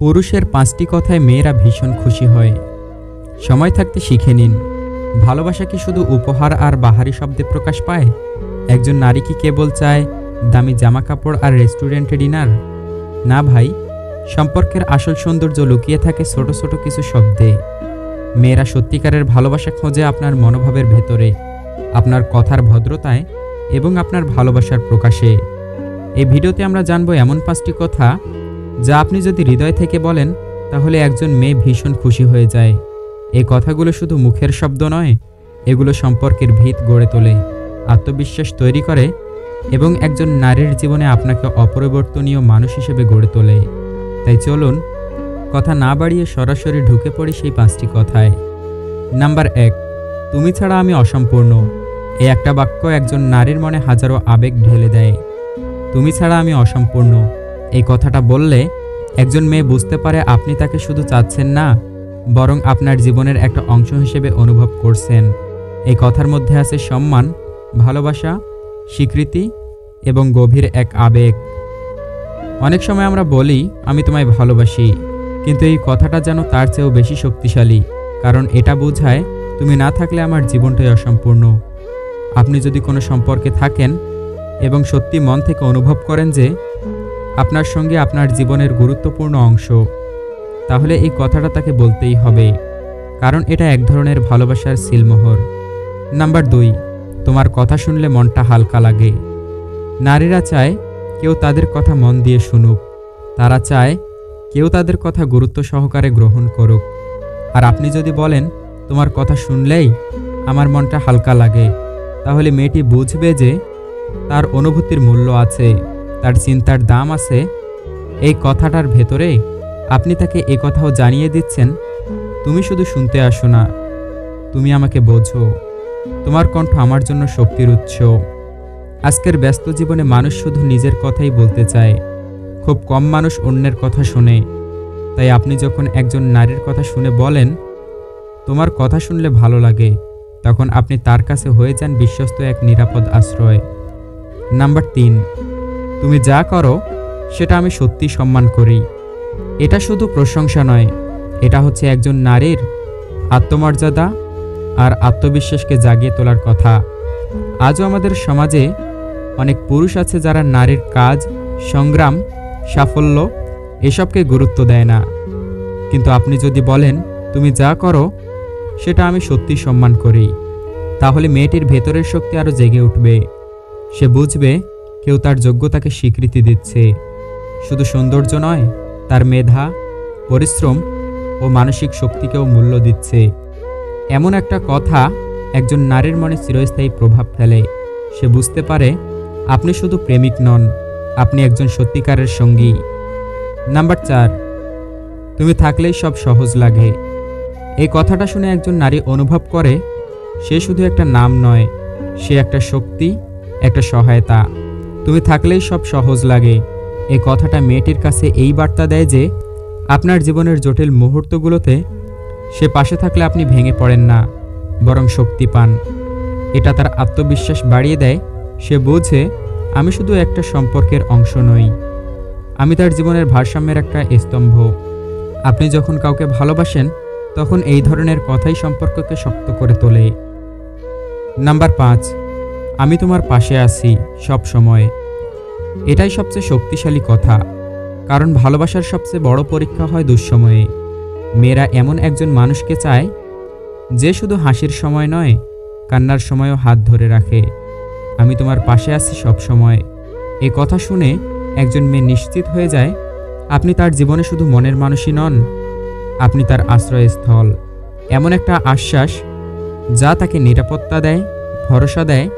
পুরুষের ৫টি কথায় মেয়েরা ভীষণ খুশি হয়। সময় থাকতে শিখে নিন, ভালোবাসা কি শুধু উপহার আর বাহারি শব্দে প্রকাশ পায়? একজন নারী কি কেবল চায় দামি জামাকাপড় আর রেস্টুরেন্টে ডিনার? না ভাই, সম্পর্কের আসল সৌন্দর্য লুকিয়ে থাকে ছোট ছোট কিছু শব্দে। মেয়েরা সত্যিকারের ভালোবাসা খোঁজে আপনার মনোভাবের ভেতরে, আপনার কথার ভদ্রতায় এবং আপনার ভালোবাসার প্রকাশে। এই ভিডিওতে আমরা জানবো এমন ৫টি কথা যা আপনি যদি হৃদয় থেকে বলেন তাহলে একজন মেয়ে ভীষণ খুশি হয়ে যায়। এই কথাগুলো শুধু মুখের শব্দ নয়, এগুলো সম্পর্কের ভিত গড়ে তোলে, আত্মবিশ্বাস তৈরি করে এবং একজন নারীর জীবনে আপনাকে অপরিবর্তনীয় মানুষ হিসেবে গড়ে তোলে। তাই চলুন কথা না বাড়িয়ে সরাসরি ঢুকে পড়ি সেই ৫টি কথায়। নাম্বার ১, তুমি ছাড়া আমি অসম্পূর্ণ। এই একটা বাক্য একজন নারীর মনে হাজারো আবেগ ঢেলে দেয়। তুমি ছাড়া আমি অসম্পূর্ণ, এই কথাটা বললে একজন মেয়ে বুঝতে পারে আপনি তাকে শুধু চাচ্ছেন না, বরং আপনার জীবনের একটা অংশ হিসেবে অনুভব করছেন। এই কথার মধ্যে আছে সম্মান, ভালোবাসা, স্বীকৃতি এবং গভীর এক আবেগ। অনেক সময় আমরা বলি আমি তোমায় ভালোবাসি, কিন্তু এই কথাটা যেন তার চেয়েও বেশি শক্তিশালী, কারণ এটা বোঝায় তুমি না থাকলে আমার জীবনটাই অসম্পূর্ণ। আপনি যদি কোনো সম্পর্কে থাকেন এবং সত্যি মন থেকে অনুভব করেন যে আপনার সঙ্গে আপনার জীবনের গুরুত্বপূর্ণ অংশ, তাহলে এই কথাটা তাকে বলতেই হবে, কারণ এটা এক ধরনের ভালোবাসার সিলমোহর। নাম্বার ২, তোমার কথা শুনলে মনটা হালকা লাগে। নারীরা চায় কেউ তাদের কথা মন দিয়ে শুনুক, তারা চায় কেউ তাদের কথা গুরুত্ব সহকারে গ্রহণ করুক। আর আপনি যদি বলেন তোমার কথা শুনলেই আমার মনটা হালকা লাগে, তাহলে মেয়েটি বুঝবে যে তার অনুভূতির মূল্য আছে, তার চিন্তার দাম আছে। এই কথাটার ভেতরে আপনি তাকে এই কথাও জানিয়ে দিচ্ছেন, তুমি শুধু শুনতে আসো না, তুমি আমাকে বোঝো, তোমার কণ্ঠ আমার জন্য শক্তির উৎস। আজকের ব্যস্ত জীবনে মানুষ শুধু নিজের কথাই বলতে চায়, খুব কম মানুষ অন্যের কথা শোনে। তাই আপনি যখন একজন নারীর কথা শুনে বলেন তোমার কথা শুনলে ভালো লাগে, তখন আপনি তার কাছে হয়ে যান বিশ্বস্ত এক নিরাপদ আশ্রয়। নাম্বার ৩, তুমি যা করো সেটা আমি সত্যি সম্মান করি। এটা শুধু প্রশংসা নয়, এটা হচ্ছে একজন নারীর আত্মমর্যাদা আর আত্মবিশ্বাসকে জাগিয়ে তোলার কথা। আজও আমাদের সমাজে অনেক পুরুষ আছে যারা নারীর কাজ, সংগ্রাম, সাফল্য এসবকে গুরুত্ব দেয় না। কিন্তু আপনি যদি বলেন তুমি যা করো সেটা আমি সত্যি সম্মান করি, তাহলে মেয়েটির ভেতরের শক্তি আরও জেগে উঠবে। সে বুঝবে কেউ তার যোগ্যতাকে স্বীকৃতি দিচ্ছে, শুধু সৌন্দর্য নয়, তার মেধা, পরিশ্রম ও মানসিক শক্তিকেও মূল্য দিচ্ছে। এমন একটা কথা একজন নারীর মনে চিরস্থায়ী প্রভাব ফেলে। সে বুঝতে পারে আপনি শুধু প্রেমিক নন, আপনি একজন সত্যিকারের সঙ্গী। নাম্বার ৪, তুমি থাকলেই সব সহজ লাগে। এই কথাটা শুনে একজন নারী অনুভব করে সে শুধু একটা নাম নয়, সে একটা শক্তি, একটা সহায়তা। তুমি থাকলেই সব সহজ লাগে, এই কথাটা মেয়েটির কাছে এই বার্তা দেয় যে আপনার জীবনের জটিল মুহূর্তগুলোতে সে পাশে থাকলে আপনি ভেঙে পড়েন না, বরং শক্তি পান। এটা তার আত্মবিশ্বাস বাড়িয়ে দেয়। সে বোঝে আমি শুধু একটা সম্পর্কের অংশ নই, আমি তার জীবনের ভারসাম্যের একটা স্তম্ভ। আপনি যখন কাউকে ভালোবাসেন তখন এই ধরনের কথাই সম্পর্ককে শক্ত করে তোলে। নাম্বার ৫, আমি তোমার পাশে আছি সব সময়। এটাই সবচেয়ে শক্তিশালী কথা, কারণ ভালোবাসার সবচেয়ে বড় পরীক্ষা হয় দুঃসময়ে। মেয়েরা এমন একজন মানুষকে চায় যে শুধু হাসির সময় নয়, কান্নার সময়ও হাত ধরে রাখে। আমি তোমার পাশে আছি সব সময়। এই কথা শুনে একজন মেয়ে নিশ্চিত হয়ে যায় আপনি তার জীবনে শুধু মনের মানুষই নন, আপনি তার আশ্রয়স্থল। এমন একটা আশ্বাস যা তাকে নিরাপত্তা দেয়, ভরসা দেয়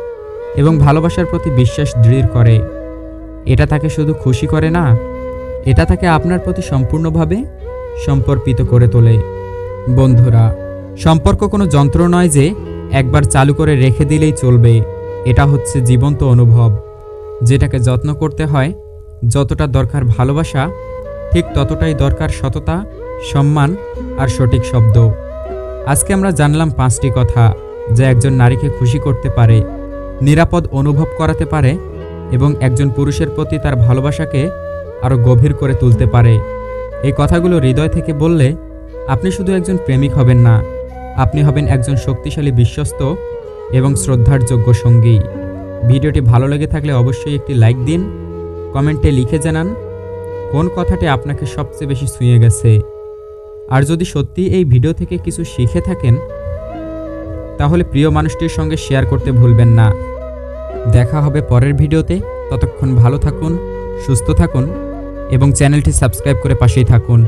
এবং ভালোবাসার প্রতি বিশ্বাস দৃঢ় করে। এটা তাকে শুধু খুশি করে না, এটা তাকে আপনার প্রতি সম্পূর্ণভাবে সমর্পিত করে তোলে। বন্ধুরা, সম্পর্ক কোনো যন্ত্র নয় যে একবার চালু করে রেখে দিলেই চলবে। এটা হচ্ছে জীবন্ত অনুভব, যেটাকে যত্ন করতে হয়। যতটা দরকার ভালোবাসা, ঠিক ততটাই দরকার সততা, সম্মান আর সঠিক শব্দ। আজকে আমরা জানলাম ৫টি কথা যা একজন নারীকে খুশি করতে পারে, নিরাপদ অনুভব করাতে পারে এবং একজন পুরুষের প্রতি তার ভালোবাসাকে আরও গভীর করে তুলতে পারে। এই কথাগুলো হৃদয় থেকে বললে আপনি শুধু একজন প্রেমিক হবেন না, আপনি হবেন একজন শক্তিশালী, বিশ্বস্ত এবং শ্রদ্ধার যোগ্য সঙ্গী। ভিডিওটি ভালো লেগে থাকলে অবশ্যই একটি লাইক দিন, কমেন্টে লিখে জানান কোন কথাটি আপনাকে সবচেয়ে বেশি ছুঁয়ে গেছে। আর যদি সত্যি এই ভিডিও থেকে কিছু শিখে থাকেন তাহলে প্রিয় মানুষটির সঙ্গে শেয়ার করতে ভুলবেন না। দেখা হবে পরের ভিডিওতে। ততক্ষণ ভালো থাকুন, সুস্থ থাকুন এবং চ্যানেলটি সাবস্ক্রাইব করে পাশেই থাকুন।